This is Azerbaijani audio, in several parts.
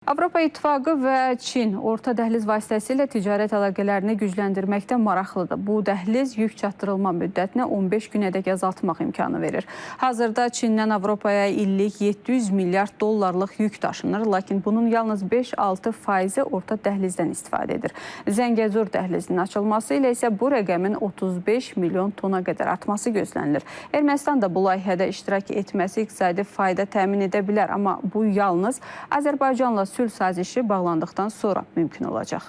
Avropa İttifaqı və Çin orta dəhliz vasitəsilə ticarət əlaqələrini gücləndirməkdə maraqlıdır. Bu dəhliz yük çatdırılma müddətini 15 günədək azaltmaq imkanı verir. Hazırda Çindən Avropaya illik 700 milyard dollarlıq yük daşınır, lakin bunun yalnız 5-6% orta dəhlizdən istifadə edir. Zəngəzur dəhlizinin açılması ilə isə bu rəqəmin 35 milyon tona qədər artması gözlənilir. Ermənistan da bu layihədə iştirak etməsi iqtisadi fayda təmin edə bilər, amma bu yalnız Azərbaycanla sülh sazişi bağlandıqdan sonra mümkün olacaq.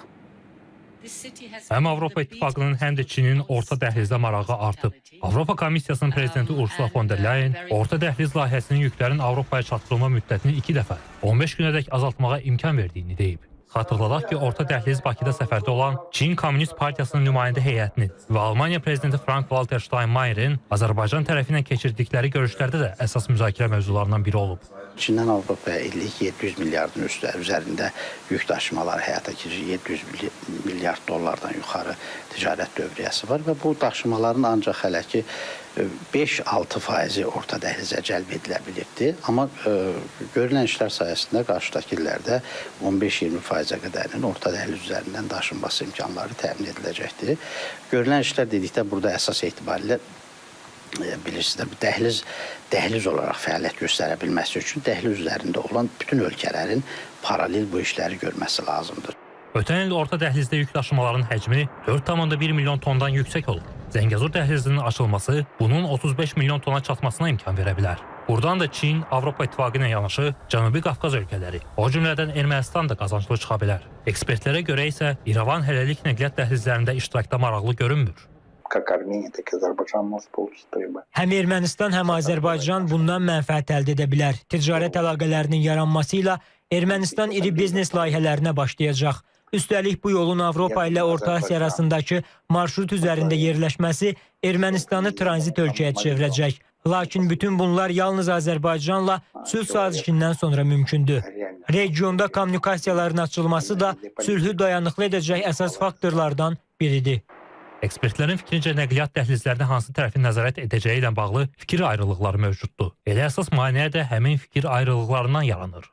Həm Avropa İttifaqının, həm də Çinin orta dəhlizdə marağı artıb. Avropa Komissiyasının prezidenti Ursula von der Leyen orta dəhliz layihəsinin yüklərin Avropaya çatdırılma müddətini 2 dəfə 15 günədək azaltmağa imkan verdiyini deyib. Xatırladaq ki, orta dəhliz Bakıda səfərdə olan Çin Komünist Partiyasının nümayəndə heyətinin və Almanya prezidenti Frank-Walter Steinmeierin Azərbaycan tərəfi ilə keçirdikləri görüşlərdə də əsas müzakirə mövzularından biri olub. Çindən Avropaya illik 700 milyardın üzərində yük daşımaları həyata keçirir. 700 milyard dollardan yuxarı ticarət dövriyyəsi var və bu daşımaların ancaq hələ ki 5-6% orta dəhlizə cəlb edilə bilibdir. Amma görülən işlər sayəsində qarşıdakı illərdə 15-20%-ə qədərin orta dəhliz üzərindən daşınması imkanları təmin ediləcəkdir. Görülən işlər dedikdə burada əsas etibarilə bilirsiniz, dəhliz olaraq fəaliyyət göstərə bilməsi üçün dəhliz üzərində olan bütün ölkələrin paralel bu işləri görməsi lazımdır. Ötən il orta dəhlizdə yük daşımaların həcmi 4,1 milyon tondan yüksək olub. Zəngəzur dəhlizinin açılması bunun 35 milyon tona çatmasına imkan verə bilər. Buradan da Çin, Avropa İttifaqı ilə yanaşı Cənubi Qafqaz ölkələri, o cümlədən Ermənistan da qazanclı çıxa bilər. Ekspertlərə görə isə İrəvan hələlik nəqliyyat dəhlizlərində iştirakda maraqlı görünmür. Həm Ermənistan, həm Azərbaycan bundan mənfəət əldə edə bilər. Ticarət əlaqələrinin yaranması ilə Ermənistan iri biznes layihələrinə başlayacaq. Üstəlik bu yolun Avropa ilə Orta Asiya arasındakı marşrut üzərində yerləşməsi Ermənistanı tranzit ölkəyə çevirəcək. Lakin bütün bunlar yalnız Azərbaycanla sülh sazişindən sonra mümkündür. Regionda kommunikasiyaların açılması da sülhü dayanıqlı edəcək əsas faktorlardan biridir. Ekspertlərin fikrincə nəqliyyat dəhlizlərini hansı tərəfin nəzarət edəcəyi ilə bağlı fikir ayrılıqları mövcuddur. Elə əsas maneə də həmin fikir ayrılıqlarından yaranır.